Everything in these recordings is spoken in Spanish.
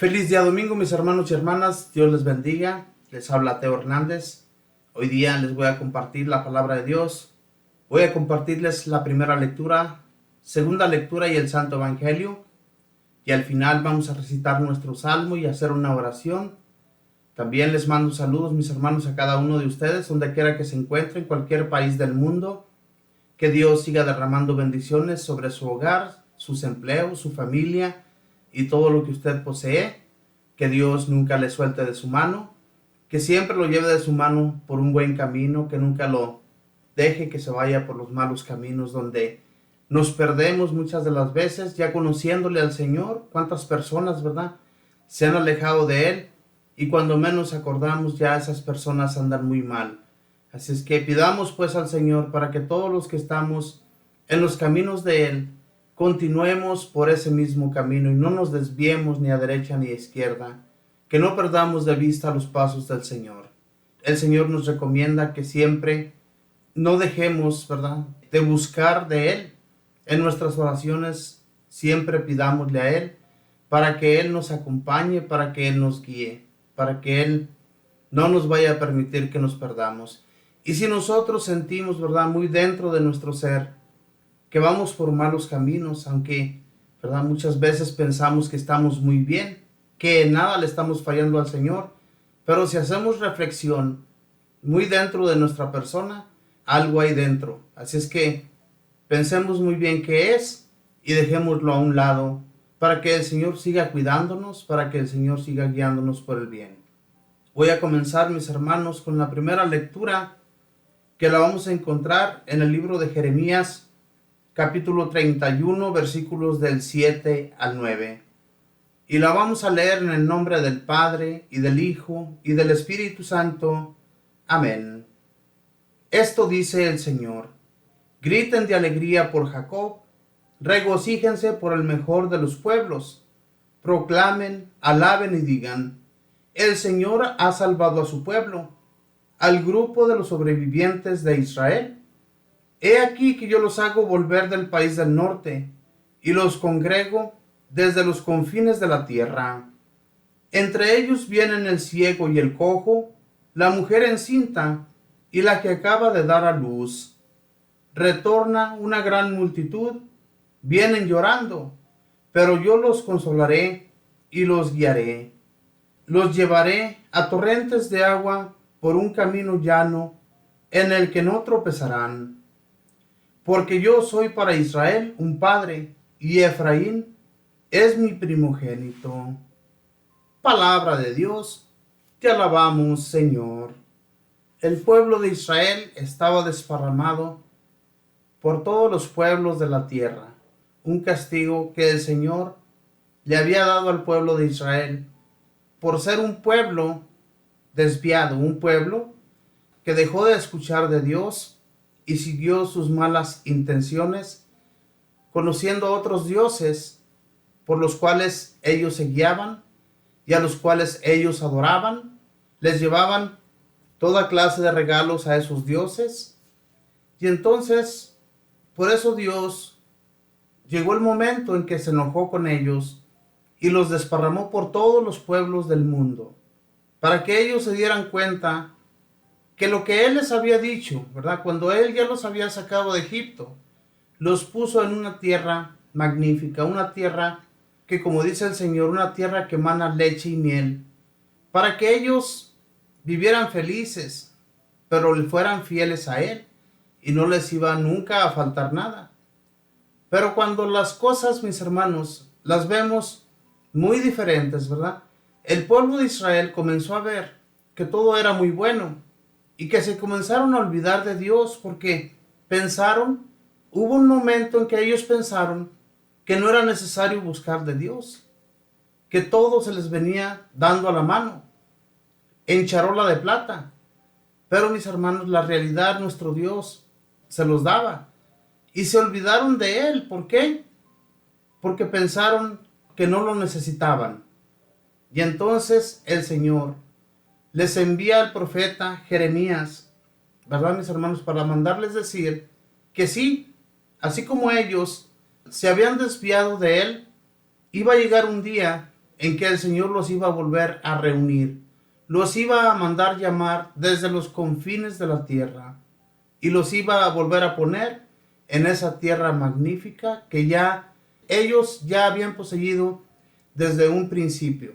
Feliz día domingo, mis hermanos y hermanas. Dios les bendiga. Les habla Teo Hernández. Hoy día les voy a compartir la palabra de Dios. Voy a compartirles la primera lectura, segunda lectura y el Santo Evangelio. Y al final vamos a recitar nuestro salmo y hacer una oración. También les mando saludos, mis hermanos, a cada uno de ustedes, donde quiera que se encuentre, en cualquier país del mundo. Que Dios siga derramando bendiciones sobre su hogar, sus empleos, su familia y todo lo que usted posee. Que Dios nunca le suelte de su mano, que siempre lo lleve de su mano por un buen camino, que nunca lo deje que se vaya por los malos caminos donde nos perdemos muchas de las veces, ya conociéndole al Señor. Cuántas personas, ¿verdad?, se han alejado de Él, y cuando menos acordamos ya esas personas andan muy mal. Así es que pidamos pues al Señor para que todos los que estamos en los caminos de Él continuemos por ese mismo camino y no nos desviemos ni a derecha ni a izquierda, que no perdamos de vista los pasos del Señor. El Señor nos recomienda que siempre no dejemos, ¿verdad?, de buscar de Él. En nuestras oraciones siempre pidámosle a Él para que Él nos acompañe, para que Él nos guíe, para que Él no nos vaya a permitir que nos perdamos. Y si nosotros sentimos, ¿verdad?, muy dentro de nuestro ser que vamos por malos caminos, aunque, ¿verdad?, muchas veces pensamos que estamos muy bien, que en nada le estamos fallando al Señor, pero si hacemos reflexión muy dentro de nuestra persona, algo hay dentro. Así es que pensemos muy bien qué es y dejémoslo a un lado para que el Señor siga cuidándonos, para que el Señor siga guiándonos por el bien. Voy a comenzar, mis hermanos, con la primera lectura que la vamos a encontrar en el libro de Jeremías, capítulo 31, versículos del 7 al 9. Y la vamos a leer en el nombre del Padre, y del Hijo, y del Espíritu Santo. Amén. Esto dice el Señor: griten de alegría por Jacob, regocíjense por el mejor de los pueblos, proclamen, alaben y digan: el Señor ha salvado a su pueblo, al grupo de los sobrevivientes de Israel. He aquí que yo los hago volver del país del norte, y los congrego desde los confines de la tierra. Entre ellos vienen el ciego y el cojo, la mujer encinta y la que acaba de dar a luz. Retorna una gran multitud, vienen llorando, pero yo los consolaré y los guiaré. Los llevaré a torrentes de agua por un camino llano en el que no tropezarán. Porque yo soy para Israel un padre, y Efraín es mi primogénito. Palabra de Dios, te alabamos, Señor. El pueblo de Israel estaba desparramado por todos los pueblos de la tierra, un castigo que el Señor le había dado al pueblo de Israel por ser un pueblo desviado, un pueblo que dejó de escuchar de Dios y siguió sus malas intenciones, conociendo a otros dioses por los cuales ellos se guiaban y a los cuales ellos adoraban. Les llevaban toda clase de regalos a esos dioses, y entonces por eso Dios llegó el momento en que se enojó con ellos y los desparramó por todos los pueblos del mundo, para que ellos se dieran cuenta que lo que Él les había dicho, ¿verdad?, cuando Él ya los había sacado de Egipto, los puso en una tierra magnífica, una tierra que, como dice el Señor, una tierra que emana leche y miel, para que ellos vivieran felices, pero le fueran fieles a Él, y no les iba nunca a faltar nada. Pero cuando las cosas, mis hermanos, las vemos muy diferentes, ¿verdad?, el pueblo de Israel comenzó a ver que todo era muy bueno, y que se comenzaron a olvidar de Dios porque hubo un momento en que ellos pensaron que no era necesario buscar de Dios, que todo se les venía dando a la mano, en charola de plata. Pero, mis hermanos, la realidad, nuestro Dios se los daba, y se olvidaron de Él. ¿Por qué? Porque pensaron que no lo necesitaban. Y entonces el Señor les envía al profeta Jeremías, ¿verdad, mis hermanos?, para mandarles decir que sí, así como ellos se habían desviado de Él, iba a llegar un día en que el Señor los iba a volver a reunir, los iba a mandar llamar desde los confines de la tierra y los iba a volver a poner en esa tierra magnífica que ya ellos ya habían poseído desde un principio.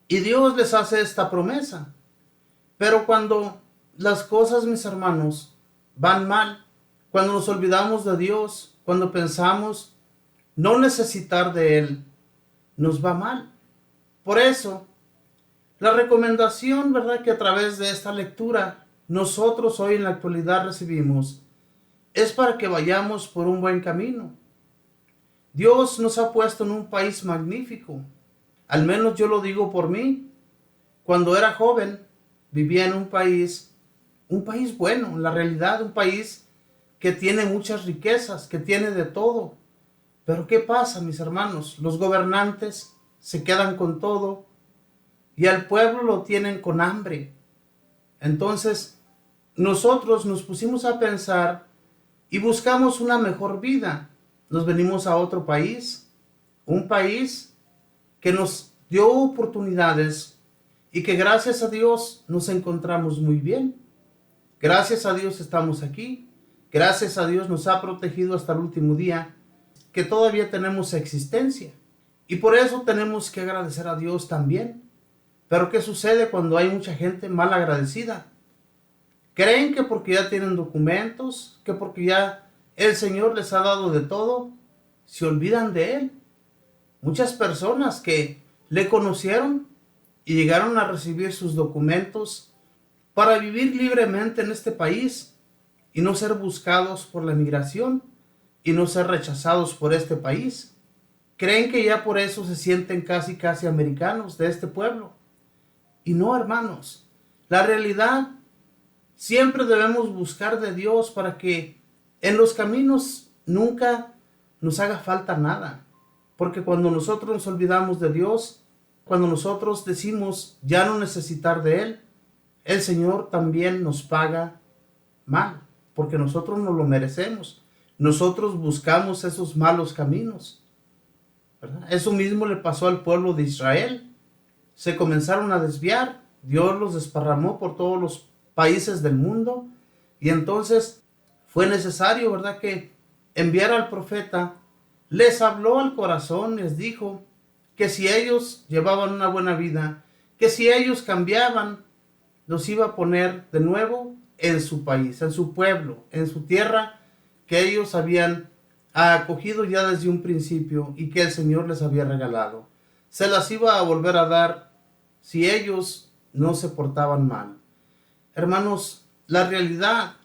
Y Dios les hace esta promesa. Pero cuando las cosas, mis hermanos, van mal, cuando nos olvidamos de Dios, cuando pensamos no necesitar de Él, nos va mal. Por eso, la recomendación, ¿verdad?, que a través de esta lectura nosotros hoy en la actualidad recibimos, es para que vayamos por un buen camino. Dios nos ha puesto en un país magnífico. Al menos yo lo digo por mí. Cuando era joven, vivía en un país bueno, en la realidad, un país que tiene muchas riquezas, que tiene de todo. Pero ¿qué pasa, mis hermanos? Los gobernantes se quedan con todo y al pueblo lo tienen con hambre. Entonces, nosotros nos pusimos a pensar y buscamos una mejor vida. Nos venimos a otro país, un país que nos dio oportunidades y que gracias a Dios nos encontramos muy bien. Gracias a Dios estamos aquí. Gracias a Dios nos ha protegido hasta el último día, que todavía tenemos existencia. Y por eso tenemos que agradecer a Dios también. Pero ¿qué sucede cuando hay mucha gente mal agradecida? Creen que porque ya tienen documentos, que porque ya el Señor les ha dado de todo, se olvidan de Él. Muchas personas que le conocieron y llegaron a recibir sus documentos para vivir libremente en este país y no ser buscados por la migración y no ser rechazados por este país. Creen que ya por eso se sienten casi americanos de este pueblo. Y no, hermanos, la realidad, siempre debemos buscar de Dios para que en los caminos nunca nos haga falta nada. Porque cuando nosotros nos olvidamos de Dios, cuando nosotros decimos ya no necesitar de Él, el Señor también nos paga mal, porque nosotros no lo merecemos. Nosotros buscamos esos malos caminos, ¿verdad? Eso mismo le pasó al pueblo de Israel. Se comenzaron a desviar, Dios los desparramó por todos los países del mundo y entonces fue necesario, ¿verdad?, que enviara al profeta. Les habló al corazón, les dijo que si ellos llevaban una buena vida, que si ellos cambiaban, los iba a poner de nuevo en su país, en su pueblo, en su tierra que ellos habían acogido ya desde un principio y que el Señor les había regalado. Se las iba a volver a dar si ellos no se portaban mal. Hermanos, la realidad,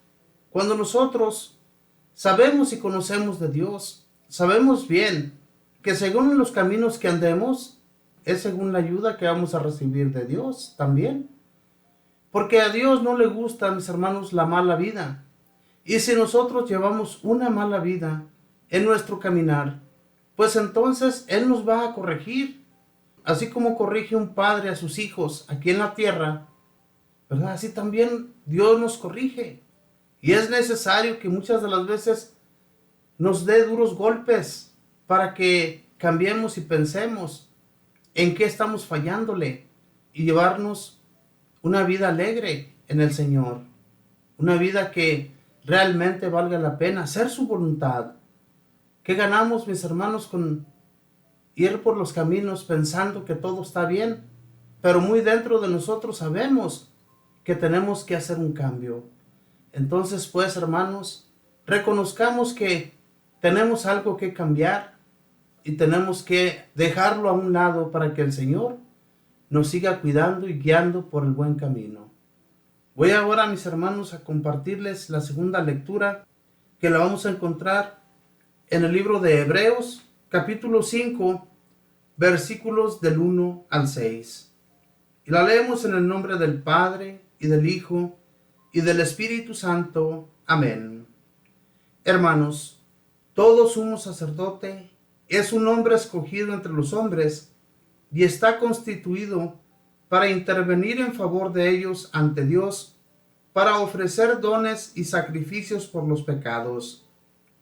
cuando nosotros sabemos y conocemos de Dios, sabemos bien que según los caminos que andemos, es según la ayuda que vamos a recibir de Dios también. Porque a Dios no le gusta, mis hermanos, la mala vida. Y si nosotros llevamos una mala vida en nuestro caminar, pues entonces Él nos va a corregir. Así como corrige un padre a sus hijos aquí en la tierra, ¿verdad? Así también Dios nos corrige. Y es necesario que muchas de las veces nos dé duros golpes para que cambiemos y pensemos en qué estamos fallándole y llevarnos una vida alegre en el Señor, una vida que realmente valga la pena hacer su voluntad. ¿Qué ganamos, mis hermanos, con ir por los caminos pensando que todo está bien? Pero muy dentro de nosotros sabemos que tenemos que hacer un cambio. Entonces, pues, hermanos, reconozcamos que tenemos algo que cambiar y tenemos que dejarlo a un lado para que el Señor nos siga cuidando y guiando por el buen camino. Voy ahora, mis hermanos, a compartirles la segunda lectura que la vamos a encontrar en el libro de Hebreos, capítulo 5, versículos del 1 al 6. Y la leemos en el nombre del Padre, y del Hijo, y del Espíritu Santo. Amén. Hermanos, todo sumo sacerdote es un hombre escogido entre los hombres, y está constituido para intervenir en favor de ellos ante Dios, para ofrecer dones y sacrificios por los pecados.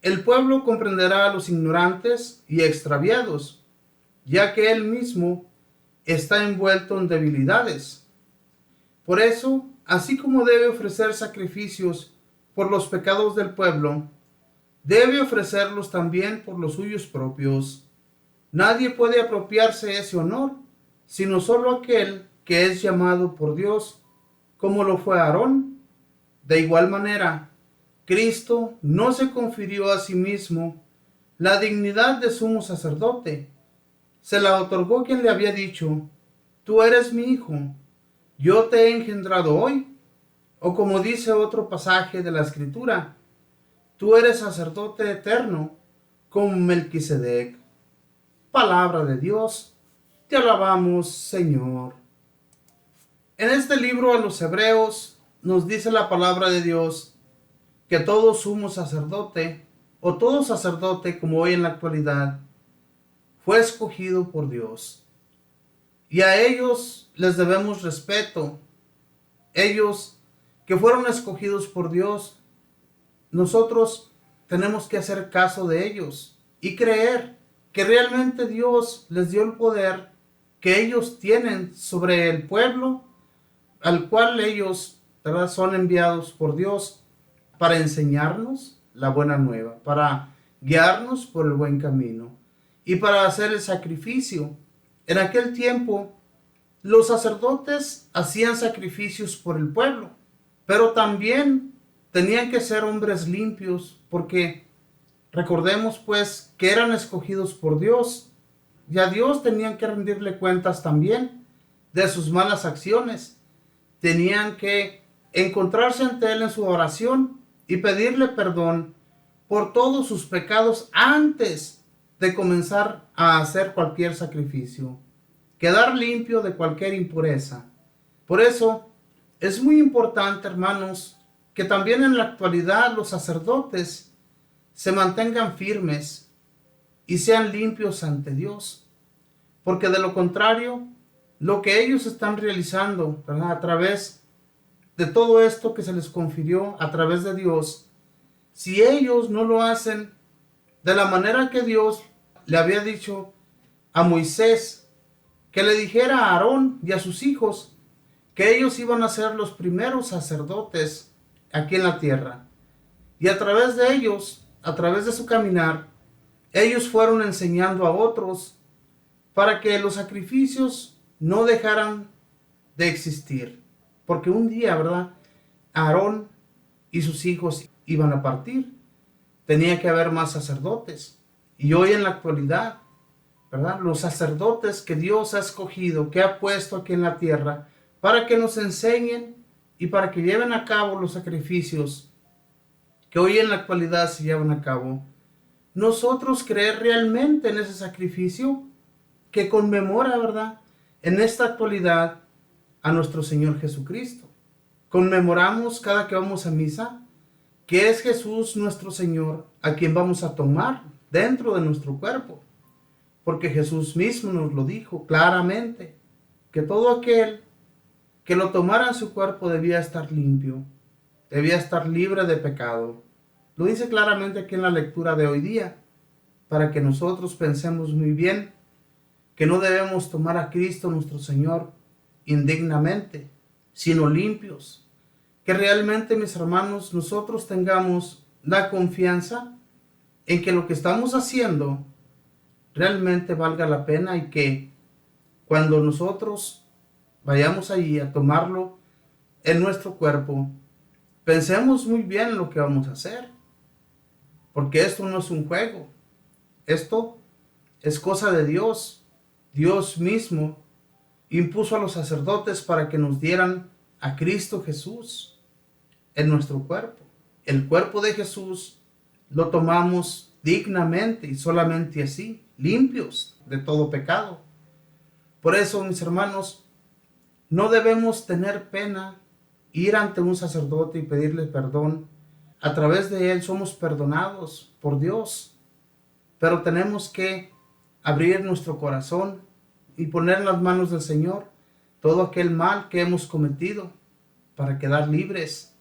El pueblo comprenderá a los ignorantes y extraviados, ya que él mismo está envuelto en debilidades. Por eso, así como debe ofrecer sacrificios por los pecados del pueblo, debe ofrecerlos también por los suyos propios. Nadie puede apropiarse ese honor, sino solo aquel que es llamado por Dios, como lo fue Aarón. De igual manera, Cristo no se confirió a sí mismo la dignidad de sumo sacerdote. Se la otorgó quien le había dicho: tú eres mi hijo, yo te he engendrado hoy. O como dice otro pasaje de la Escritura: tú eres sacerdote eterno, como Melquisedec. Palabra de Dios, te alabamos, Señor. En este libro a los Hebreos nos dice la palabra de Dios que todo sumo sacerdote, o todo sacerdote como hoy en la actualidad, fue escogido por Dios. Y a ellos les debemos respeto. Ellos que fueron escogidos por Dios, nosotros tenemos que hacer caso de ellos y creer que realmente Dios les dio el poder que ellos tienen sobre el pueblo al cual ellos, ¿verdad?, son enviados por Dios para enseñarnos la buena nueva, para guiarnos por el buen camino y para hacer el sacrificio. En aquel tiempo, los sacerdotes hacían sacrificios por el pueblo, pero también tenían que ser hombres limpios, porque recordemos pues que eran escogidos por Dios, y a Dios tenían que rendirle cuentas también de sus malas acciones. Tenían que encontrarse ante Él en su oración y pedirle perdón por todos sus pecados antes de comenzar a hacer cualquier sacrificio. Quedar limpio de cualquier impureza. Por eso es muy importante, hermanos, que también en la actualidad los sacerdotes se mantengan firmes y sean limpios ante Dios. Porque de lo contrario, lo que ellos están realizando, ¿verdad?, a través de todo esto que se les confirió a través de Dios, si ellos no lo hacen de la manera que Dios le había dicho a Moisés, que le dijera a Aarón y a sus hijos que ellos iban a ser los primeros sacerdotes aquí en la tierra. Y a través de ellos, a través de su caminar, ellos fueron enseñando a otros para que los sacrificios no dejaran de existir. Porque un día, ¿verdad?, Aarón y sus hijos iban a partir. Tenía que haber más sacerdotes. Y hoy en la actualidad, ¿verdad?, los sacerdotes que Dios ha escogido, que ha puesto aquí en la tierra, para que nos enseñen y para que lleven a cabo los sacrificios que hoy en la actualidad se llevan a cabo. Nosotros creer realmente en ese sacrificio que conmemora, ¿verdad?, en esta actualidad a nuestro Señor Jesucristo. Conmemoramos cada que vamos a misa que es Jesús nuestro Señor a quien vamos a tomar dentro de nuestro cuerpo. Porque Jesús mismo nos lo dijo claramente, que todo aquel que lo tomara en su cuerpo debía estar limpio, debía estar libre de pecado. Lo dice claramente aquí en la lectura de hoy día, para que nosotros pensemos muy bien que no debemos tomar a Cristo nuestro Señor indignamente, sino limpios. Que realmente, mis hermanos, nosotros tengamos la confianza en que lo que estamos haciendo realmente valga la pena y que cuando nosotros vayamos allí a tomarlo en nuestro cuerpo, pensemos muy bien en lo que vamos a hacer. Porque esto no es un juego. Esto es cosa de Dios. Dios mismo impuso a los sacerdotes para que nos dieran a Cristo Jesús en nuestro cuerpo. El cuerpo de Jesús lo tomamos dignamente y solamente así, limpios de todo pecado. Por eso, mis hermanos, no debemos tener pena ir ante un sacerdote y pedirle perdón. A través de él somos perdonados por Dios, pero tenemos que abrir nuestro corazón y poner en las manos del Señor todo aquel mal que hemos cometido para quedar libres.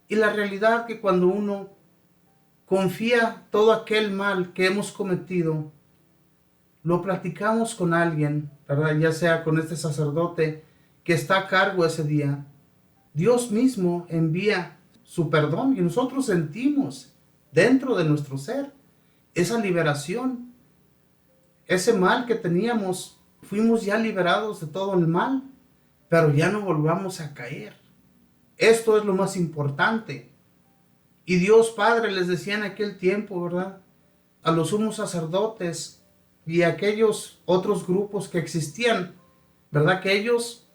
Y la realidad que cuando uno confía todo aquel mal que hemos cometido lo platicamos con alguien, ¿verdad? Ya sea con este sacerdote que está a cargo ese día, Dios mismo envía su perdón y nosotros sentimos dentro de nuestro ser esa liberación, ese mal que teníamos. Fuimos ya liberados de todo el mal, pero ya no volvamos a caer. Esto es lo más importante. Y Dios Padre les decía en aquel tiempo, ¿verdad?, a los sumos sacerdotes y a aquellos otros grupos que existían, ¿verdad?, que ellos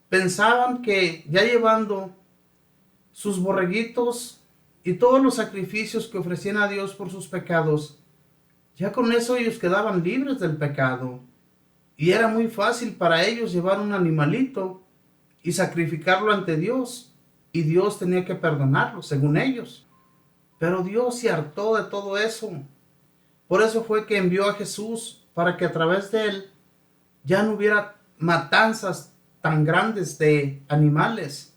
pensaban que ya llevando sus borreguitos y todos los sacrificios que ofrecían a Dios por sus pecados, ya con eso ellos quedaban libres del pecado. Y era muy fácil para ellos llevar un animalito y sacrificarlo ante Dios. Y Dios tenía que perdonarlo, según ellos. Pero Dios se hartó de todo eso. Por eso fue que envió a Jesús, para que a través de él ya no hubiera matanzas tan grandes de animales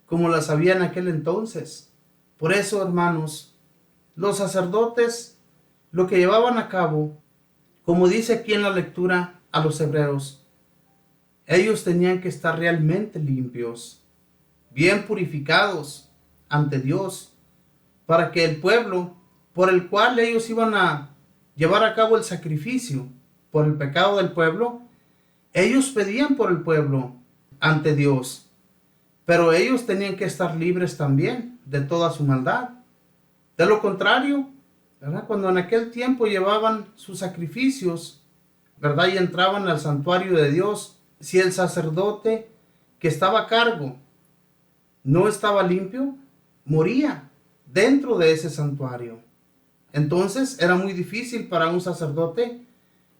como las había en aquel entonces. Por eso, hermanos, los sacerdotes lo que llevaban a cabo, como dice aquí en la lectura a los hebreos, ellos tenían que estar realmente limpios, bien purificados ante Dios, para que el pueblo por el cual ellos iban a llevar a cabo el sacrificio por el pecado del pueblo, ellos pedían por el pueblo ante Dios, pero ellos tenían que estar libres también de toda su maldad. De lo contrario, ¿verdad?, cuando en aquel tiempo llevaban sus sacrificios, ¿verdad?, y entraban al santuario de Dios, si el sacerdote que estaba a cargo no estaba limpio, moría dentro de ese santuario. Entonces era muy difícil para un sacerdote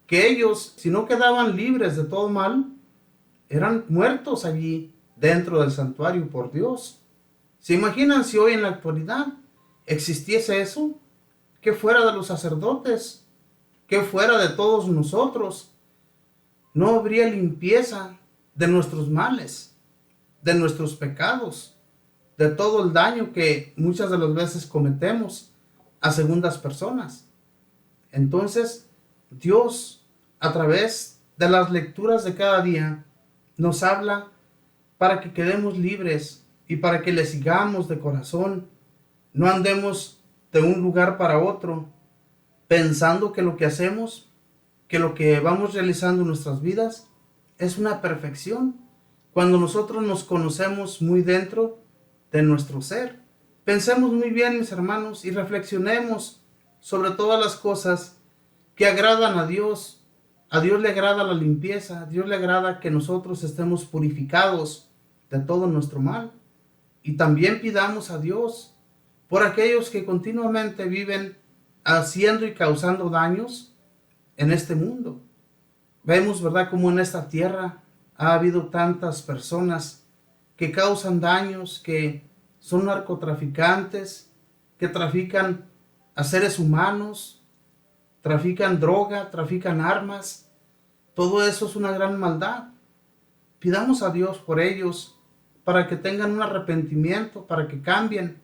que ellos, si no quedaban libres de todo mal, eran muertos allí dentro del santuario por Dios. ¿Se imaginan si hoy en la actualidad existiese eso? Que fuera de los sacerdotes, que fuera de todos nosotros, no habría limpieza de nuestros males, de nuestros pecados, de todo el daño que muchas de las veces cometemos a segundas personas. Entonces, Dios, a través de las lecturas de cada día, nos habla para que quedemos libres y para que le sigamos de corazón. No andemos de un lugar para otro pensando que lo que hacemos, que lo que vamos realizando en nuestras vidas es una perfección, cuando nosotros nos conocemos muy dentro de nuestro ser. Pensemos muy bien, mis hermanos, y reflexionemos sobre todas las cosas que agradan a Dios. A Dios le agrada la limpieza, a Dios le agrada que nosotros estemos purificados de todo nuestro mal. Y también pidamos a Dios por aquellos que continuamente viven haciendo y causando daños en este mundo. Vemos, ¿verdad?, como en esta tierra ha habido tantas personas que causan daños, que son narcotraficantes, que trafican a seres humanos, trafican droga, trafican armas. Todo eso es una gran maldad. Pidamos a Dios por ellos, para que tengan un arrepentimiento, para que cambien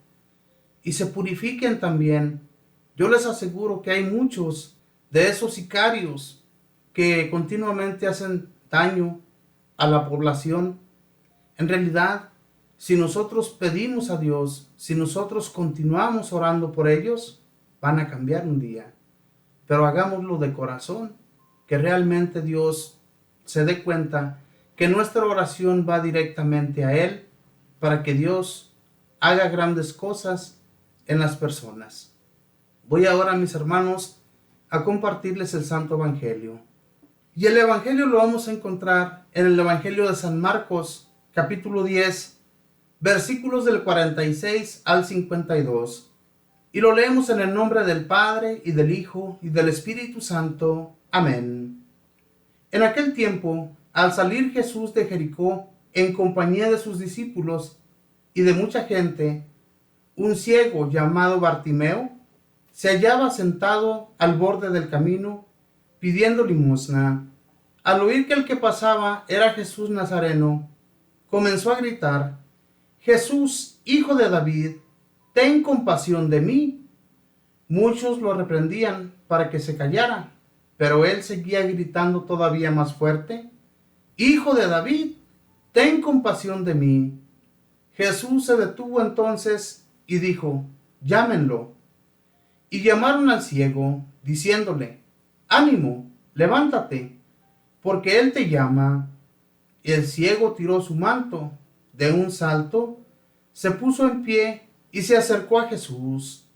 y se purifiquen también. Yo les aseguro que hay muchos de esos sicarios que continuamente hacen daño a la población. En realidad, si nosotros pedimos a Dios, si nosotros continuamos orando por ellos, van a cambiar un día. Pero hagámoslo de corazón, que realmente Dios se dé cuenta que nuestra oración va directamente a Él, para que Dios haga grandes cosas en las personas. Voy ahora, mis hermanos, a compartirles el Santo Evangelio. Y el Evangelio lo vamos a encontrar en el Evangelio de San Marcos, capítulo 10, versículos del 46 al 52. Y lo leemos en el nombre del Padre, y del Hijo, y del Espíritu Santo. Amén. En aquel tiempo, al salir Jesús de Jericó, en compañía de sus discípulos y de mucha gente, un ciego llamado Bartimeo se hallaba sentado al borde del camino, pidiendo limosna. Al oír que el que pasaba era Jesús Nazareno, comenzó a gritar: Jesús, hijo de David, ten compasión de mí. Muchos lo reprendían para que se callara, Pero él seguía gritando todavía más fuerte: Hijo de David, ten compasión de mí. Jesús se detuvo entonces y dijo: Llámenlo. Y llamaron al ciego, diciéndole: Ánimo, levántate, porque él te llama. Y el ciego tiró su manto de un salto, se puso en pie y se acercó a Jesús.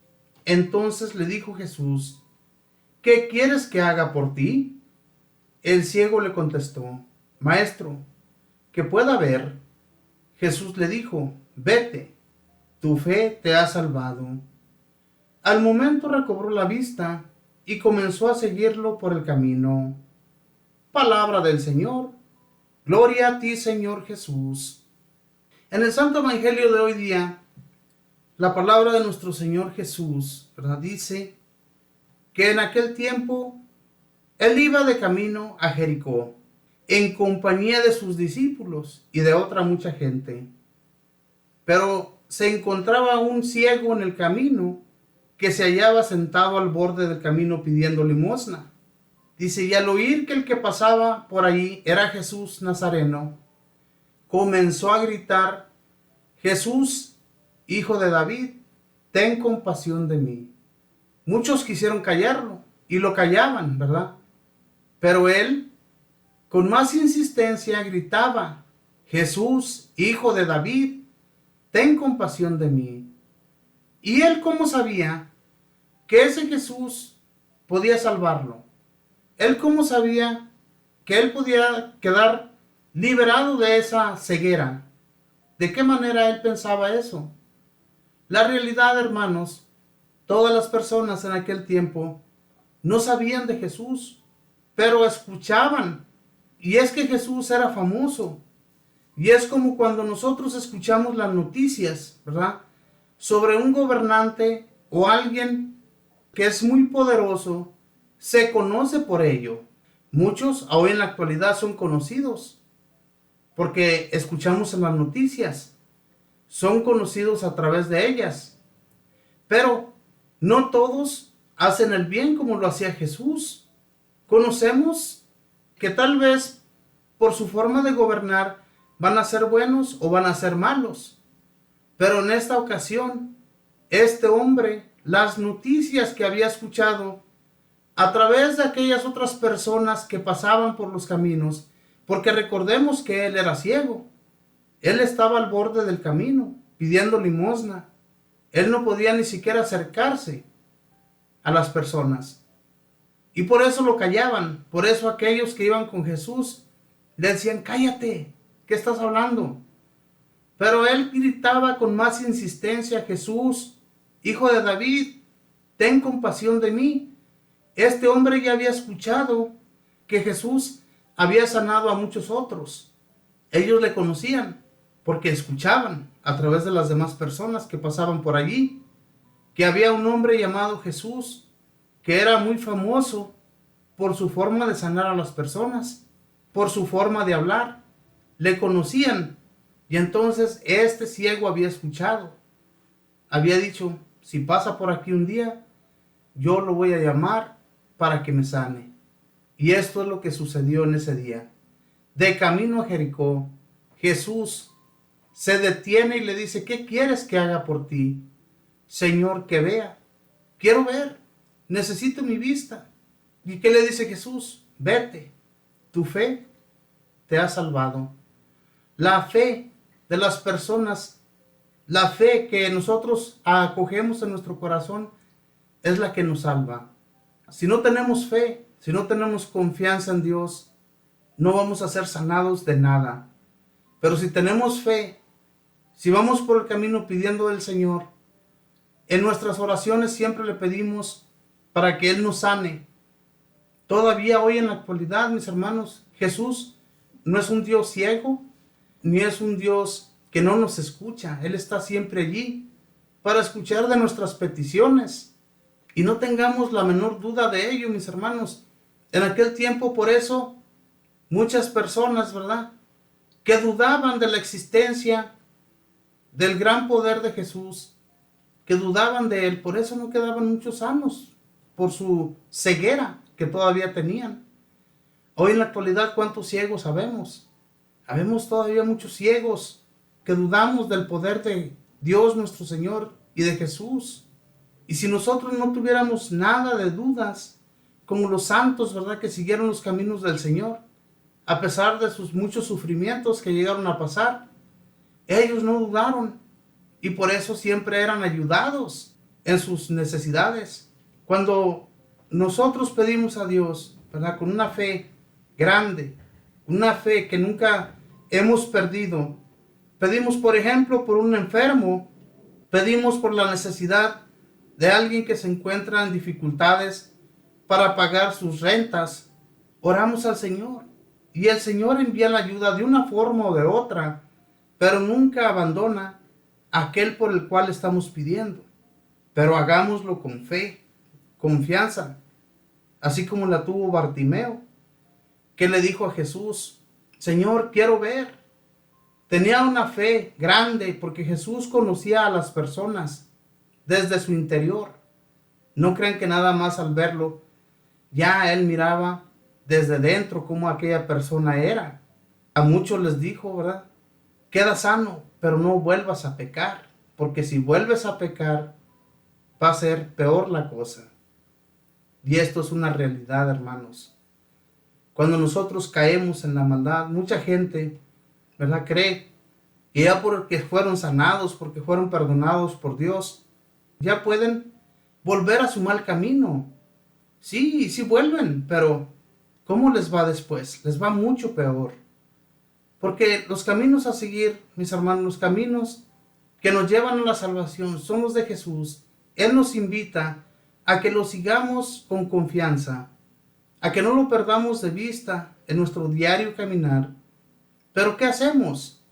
Entonces le dijo Jesús: ¿Qué quieres que haga por ti? El ciego le contestó: Maestro, que pueda ver. Jesús le dijo: Vete, tu fe te ha salvado. Al momento recobró la vista y comenzó a seguirlo por el camino. Palabra del Señor. Gloria a ti, Señor Jesús. En el Santo Evangelio de hoy día, la palabra de nuestro Señor Jesús, ¿verdad?, dice que en aquel tiempo él iba de camino a Jericó en compañía de sus discípulos y de otra mucha gente. Pero se encontraba un ciego en el camino que se hallaba sentado al borde del camino pidiendo limosna. Dice: y al oír que el que pasaba por allí era Jesús Nazareno, comenzó a gritar: Jesús, hijo de David, ten compasión de mí. Muchos quisieron callarlo y lo callaban, ¿verdad? Pero él, con más insistencia, gritaba: Jesús, hijo de David, ten compasión de mí. ¿Y él cómo sabía que ese Jesús podía salvarlo? ¿Él cómo sabía que él podía quedar liberado de esa ceguera? ¿De qué manera él pensaba eso? La realidad, hermanos, todas las personas en aquel tiempo no sabían de Jesús, pero escuchaban. Y es que Jesús era famoso. Y es como cuando nosotros escuchamos las noticias, ¿verdad?, sobre un gobernante o alguien que es muy poderoso. Se conoce por ello. Muchos hoy en la actualidad son conocidos porque escuchamos en las noticias. Son conocidos a través de ellas. Pero no todos hacen el bien como lo hacía Jesús. Conocemos que tal vez por su forma de gobernar van a ser buenos o van a ser malos. Pero en esta ocasión, este hombre, las noticias que había escuchado a través de aquellas otras personas que pasaban por los caminos, porque recordemos que él era ciego. Él estaba al borde del camino pidiendo limosna. Él no podía ni siquiera acercarse a las personas. Y por eso lo callaban. Por eso aquellos que iban con Jesús le decían: cállate, ¿qué estás hablando? Pero él gritaba con más insistencia: Jesús, hijo de David, ten compasión de mí. Este hombre ya había escuchado que Jesús había sanado a muchos otros. Ellos le conocían porque escuchaban a través de las demás personas que pasaban por allí que había un hombre llamado Jesús que era muy famoso por su forma de sanar a las personas, por su forma de hablar. Le conocían. Y entonces este ciego había escuchado. Había dicho: si pasa por aquí un día, yo lo voy a llamar para que me sane. Y esto es lo que sucedió en ese día. De camino a Jericó, Jesús se detiene y le dice: ¿qué quieres que haga por ti? Señor, que vea. Quiero ver. Necesito mi vista. ¿Y qué le dice Jesús? Vete. Tu fe te ha salvado. La fe de las personas, la fe que nosotros acogemos en nuestro corazón, es la que nos salva. Si no tenemos fe, si no tenemos confianza en Dios, no vamos a ser sanados de nada. Pero si tenemos fe, si vamos por el camino pidiendo del Señor, en nuestras oraciones siempre le pedimos para que Él nos sane. Todavía hoy en la actualidad, mis hermanos, Jesús no es un Dios ciego, ni es un Dios que no nos escucha. Él está siempre allí para escuchar de nuestras peticiones. Y no tengamos la menor duda de ello, mis hermanos. En aquel tiempo, por eso, muchas personas, ¿verdad?, que dudaban de la existencia del gran poder de Jesús, que dudaban de Él, por eso no quedaban muchos sanos, por su ceguera que todavía tenían. Hoy en la actualidad, ¿cuántos ciegos habemos? Habemos todavía muchos ciegos que dudamos del poder de Dios nuestro Señor y de Jesús. Y si nosotros no tuviéramos nada de dudas, como los santos, ¿verdad?, que siguieron los caminos del Señor, a pesar de sus muchos sufrimientos que llegaron a pasar, ellos no dudaron y por eso siempre eran ayudados en sus necesidades. Cuando nosotros pedimos a Dios, ¿verdad?, con una fe grande, una fe que nunca hemos perdido, pedimos, por ejemplo, por un enfermo, pedimos por la necesidad de alguien que se encuentra en dificultades para pagar sus rentas, oramos al Señor y el Señor envía la ayuda de una forma o de otra, pero nunca abandona a aquel por el cual estamos pidiendo. Pero hagámoslo con fe, confianza, así como la tuvo Bartimeo, que le dijo a Jesús: Señor, quiero ver. Tenía una fe grande porque Jesús conocía a las personas desde su interior. No crean que nada más al verlo, ya él miraba desde dentro cómo aquella persona era. A muchos les dijo, ¿verdad?, queda sano, pero no vuelvas a pecar, porque si vuelves a pecar, va a ser peor la cosa. Y esto es una realidad, hermanos. Cuando nosotros caemos en la maldad, mucha gente, ¿verdad?, cree que ya porque fueron sanados, porque fueron perdonados por Dios, ya pueden volver a su mal camino. Sí, sí vuelven, pero ¿cómo les va después? Les va mucho peor. Porque los caminos a seguir, mis hermanos, los caminos que nos llevan a la salvación son los de Jesús. Él nos invita a que lo sigamos con confianza, a que no lo perdamos de vista en nuestro diario caminar. Pero ¿qué hacemos?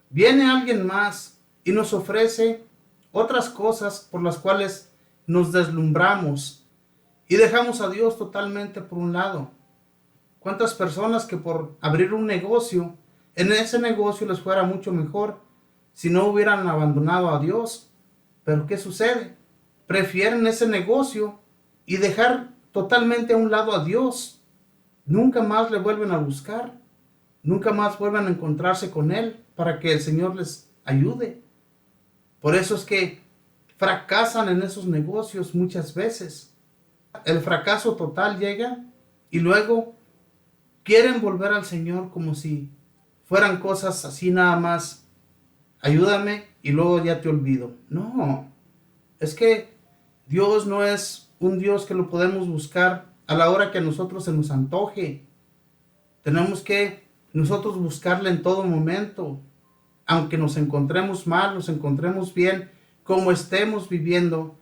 Viene alguien más y nos ofrece otras cosas por las cuales nos deslumbramos y dejamos a Dios totalmente por un lado. ¿Cuántas personas que por abrir un negocio, en ese negocio les fuera mucho mejor si no hubieran abandonado a Dios? Pero ¿qué sucede? Prefieren ese negocio y dejar totalmente a un lado a Dios. Nunca más le vuelven a buscar, nunca más vuelven a encontrarse con Él para que el Señor les ayude. Por eso es que fracasan en esos negocios muchas veces. El fracaso total llega y luego quieren volver al Señor como si fueran cosas así nada más. Ayúdame y luego ya te olvido. No, es que Dios no es un Dios que lo podemos buscar a la hora que a nosotros se nos antoje. Tenemos que nosotros buscarle en todo momento, aunque nos encontremos mal, nos encontremos bien, como estemos viviendo,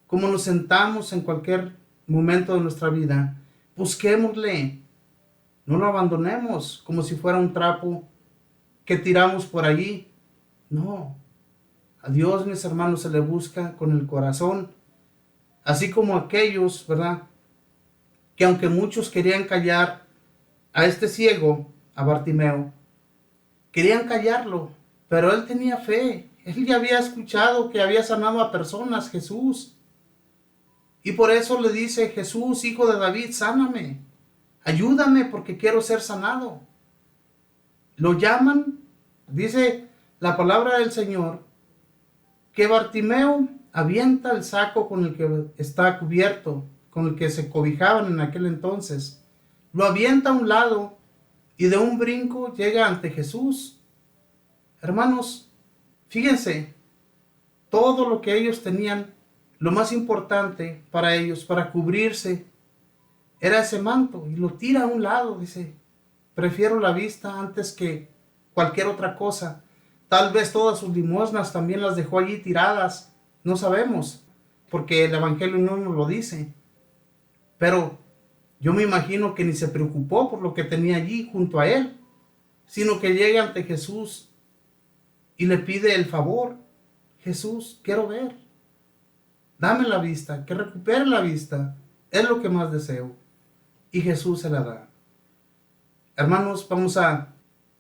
como nos sentamos en cualquier momento de nuestra vida. Busquémosle, no lo abandonemos como si fuera un trapo que tiramos por allí. No, a Dios, mis hermanos, se le busca con el corazón, así como aquellos, ¿verdad?, que aunque muchos querían callar a este ciego, a Bartimeo, querían callarlo, pero él tenía fe. Él ya había escuchado que había sanado a personas, Jesús. Y por eso le dice: Jesús, hijo de David, sáname. Ayúdame porque quiero ser sanado. Lo llaman, dice la palabra del Señor, que Bartimeo avienta el saco con el que está cubierto, con el que se cobijaban en aquel entonces. Lo avienta a un lado y de un brinco llega ante Jesús. Hermanos, fíjense, todo lo que ellos tenían, lo más importante para ellos, para cubrirse, era ese manto, y lo tira a un lado. Dice: prefiero la vista antes que cualquier otra cosa. Tal vez todas sus limosnas también las dejó allí tiradas, no sabemos, porque el Evangelio no nos lo dice. Pero yo me imagino que ni se preocupó por lo que tenía allí junto a él, sino que llega ante Jesús y le pide el favor: Jesús, quiero ver, dame la vista, que recupere la vista, es lo que más deseo. Y Jesús se la da. Hermanos, vamos a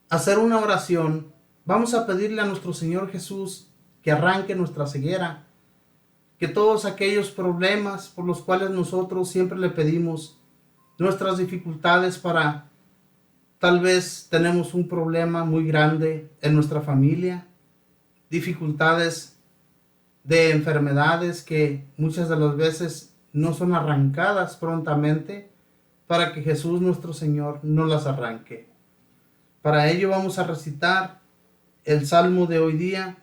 hacer una oración, vamos a pedirle a nuestro Señor Jesús que arranque nuestra ceguera, que todos aquellos problemas por los cuales nosotros siempre le pedimos nuestras dificultades para, tal vez tenemos un problema muy grande en nuestra familia, dificultades de enfermedades que muchas de las veces no son arrancadas prontamente para que Jesús nuestro Señor no las arranque. Para ello vamos a recitar el salmo de hoy día.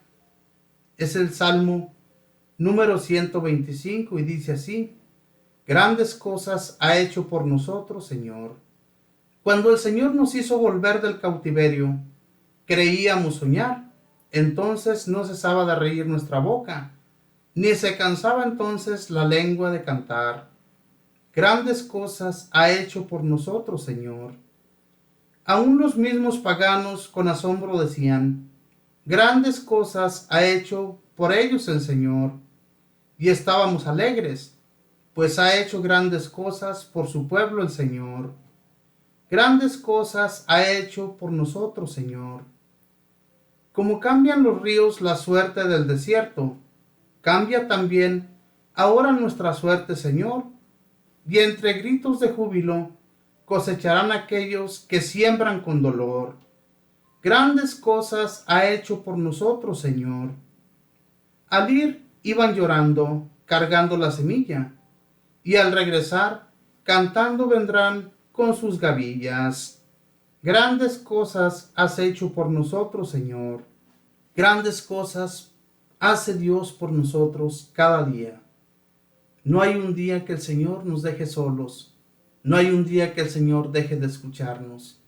Es el salmo número 125 y dice así: grandes cosas ha hecho por nosotros, Señor. Cuando el Señor nos hizo volver del cautiverio, creíamos soñar. Entonces no cesaba de reír nuestra boca, ni se cansaba entonces la lengua de cantar. Grandes cosas ha hecho por nosotros, Señor. Aún los mismos paganos con asombro decían: grandes cosas ha hecho por ellos el Señor. Y estábamos alegres, pues ha hecho grandes cosas por su pueblo el Señor. Grandes cosas ha hecho por nosotros, Señor. Como cambian los ríos la suerte del desierto, cambia también ahora nuestra suerte, Señor. Y entre gritos de júbilo cosecharán aquellos que siembran con dolor. Grandes cosas ha hecho por nosotros, Señor. Al ir iban llorando, cargando la semilla, y al regresar, cantando vendrán con sus gavillas. Grandes cosas has hecho por nosotros, Señor. Grandes cosas hace Dios por nosotros cada día. No hay un día que el Señor nos deje solos. No hay un día que el Señor deje de escucharnos,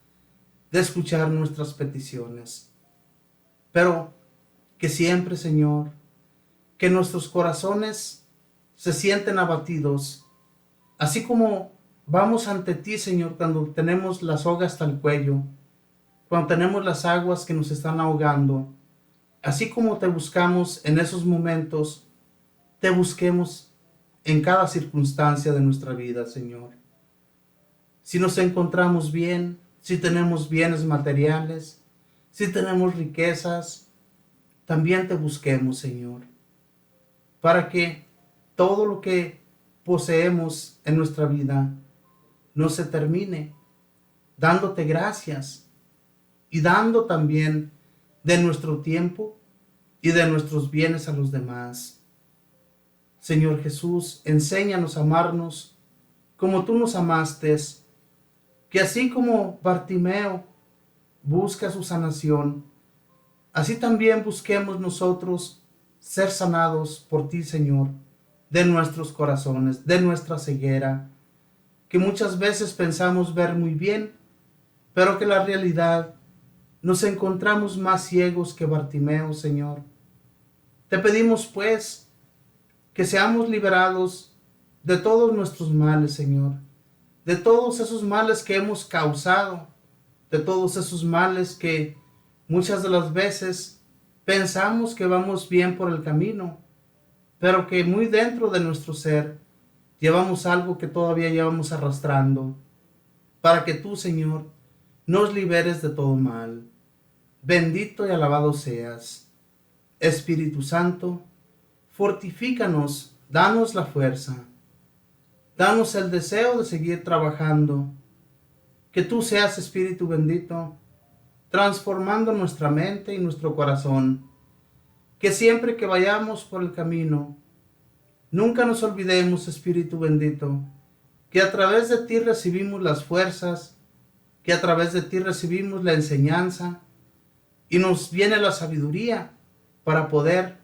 de escuchar nuestras peticiones. Pero que siempre, Señor, que nuestros corazones se sienten abatidos, así como vamos ante ti, Señor, cuando tenemos la soga hasta el cuello, cuando tenemos las aguas que nos están ahogando, así como te buscamos en esos momentos, te busquemos en cada circunstancia de nuestra vida, Señor. Si nos encontramos bien, si tenemos bienes materiales, si tenemos riquezas, también te busquemos, Señor, para que todo lo que poseemos en nuestra vida no se termine, dándote gracias y dando también de nuestro tiempo y de nuestros bienes a los demás. Señor Jesús, enséñanos a amarnos como tú nos amaste, que así como Bartimeo busca su sanación, así también busquemos nosotros ser sanados por ti, Señor, de nuestros corazones, de nuestra ceguera, que muchas veces pensamos ver muy bien, pero que la realidad nos encontramos más ciegos que Bartimeo, Señor. Te pedimos, pues, que seamos liberados de todos nuestros males, Señor, de todos esos males que hemos causado, de todos esos males que muchas de las veces pensamos que vamos bien por el camino, pero que muy dentro de nuestro ser llevamos algo que todavía llevamos arrastrando, para que tú, Señor, nos liberes de todo mal. Bendito y alabado seas. Espíritu Santo, fortifícanos, danos la fuerza, danos el deseo de seguir trabajando. Que tú seas, Espíritu bendito, transformando nuestra mente y nuestro corazón. Que siempre que vayamos por el camino, nunca nos olvidemos, Espíritu bendito, que a través de ti recibimos las fuerzas, que a través de ti recibimos la enseñanza y nos viene la sabiduría para poder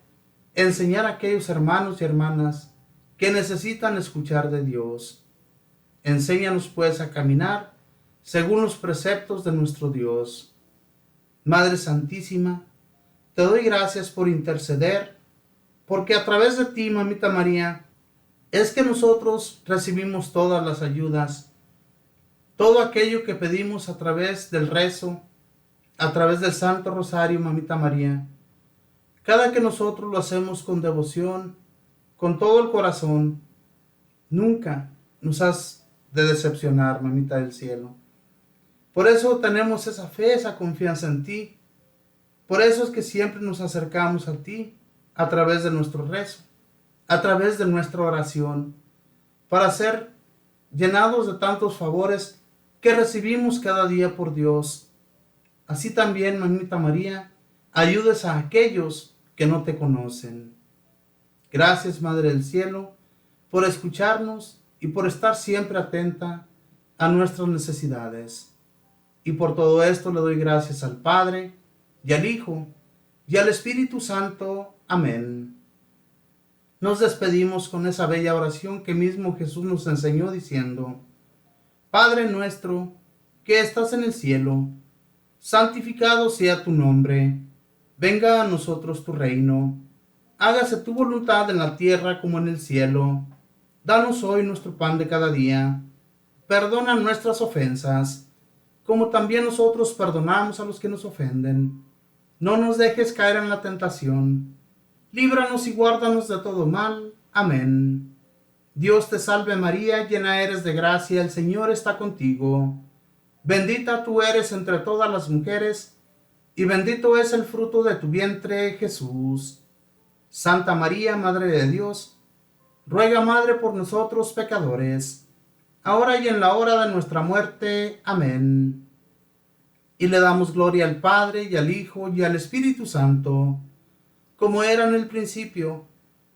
enseñar a aquellos hermanos y hermanas que necesitan escuchar de Dios. Enséñanos pues a caminar según los preceptos de nuestro Dios. Madre Santísima, te doy gracias por interceder, porque a través de ti, Mamita María, es que nosotros recibimos todas las ayudas, todo aquello que pedimos a través del rezo, a través del Santo Rosario, Mamita María. Cada que nosotros lo hacemos con devoción, con todo el corazón, nunca nos has de decepcionar, Mamita del Cielo. Por eso tenemos esa fe, esa confianza en ti. Por eso es que siempre nos acercamos a ti a través de nuestro rezo, a través de nuestra oración, para ser llenados de tantos favores que recibimos cada día por Dios. Así también, mamita María, ayudes a aquellos que no te conocen. Gracias, Madre del Cielo, por escucharnos y por estar siempre atenta a nuestras necesidades. Y por todo esto le doy gracias al Padre, y al Hijo, y al Espíritu Santo. Amén. Nos despedimos con esa bella oración que mismo Jesús nos enseñó diciendo: Padre nuestro, que estás en el cielo, santificado sea tu nombre. Venga a nosotros tu reino. Hágase tu voluntad en la tierra como en el cielo. Danos hoy nuestro pan de cada día. Perdona nuestras ofensas, como también nosotros perdonamos a los que nos ofenden. No nos dejes caer en la tentación. Líbranos y guárdanos de todo mal. Amén. Dios te salve María, llena eres de gracia, el Señor está contigo. Bendita tú eres entre todas las mujeres, y bendito es el fruto de tu vientre, Jesús. Santa María, Madre de Dios, ruega, Madre, por nosotros pecadores, ahora y en la hora de nuestra muerte. Amén. Y le damos gloria al Padre, y al Hijo, y al Espíritu Santo, como era en el principio,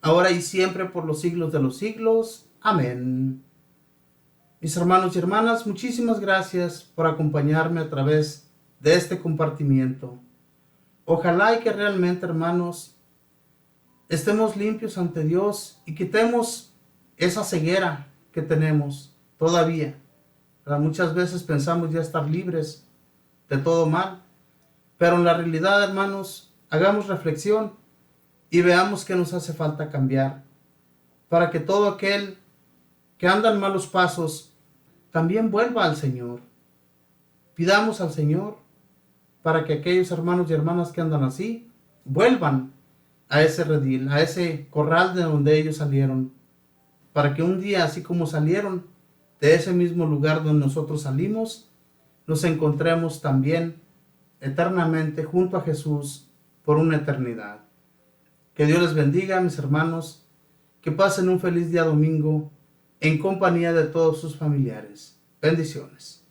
ahora y siempre, por los siglos de los siglos. Amén. Mis hermanos y hermanas, muchísimas gracias por acompañarme a través de este compartimiento. Ojalá y que realmente, hermanos, estemos limpios ante Dios y quitemos esa ceguera que tenemos todavía. Muchas veces pensamos ya estar libres de todo mal, pero en la realidad, hermanos, hagamos reflexión y veamos qué nos hace falta cambiar para que todo aquel que anda en malos pasos también vuelva al Señor. Pidamos al Señor para que aquellos hermanos y hermanas que andan así vuelvan a ese redil, a ese corral de donde ellos salieron, para que un día, así como salieron de ese mismo lugar donde nosotros salimos, nos encontremos también eternamente junto a Jesús por una eternidad. Que Dios les bendiga, mis hermanos, que pasen un feliz día domingo en compañía de todos sus familiares. Bendiciones.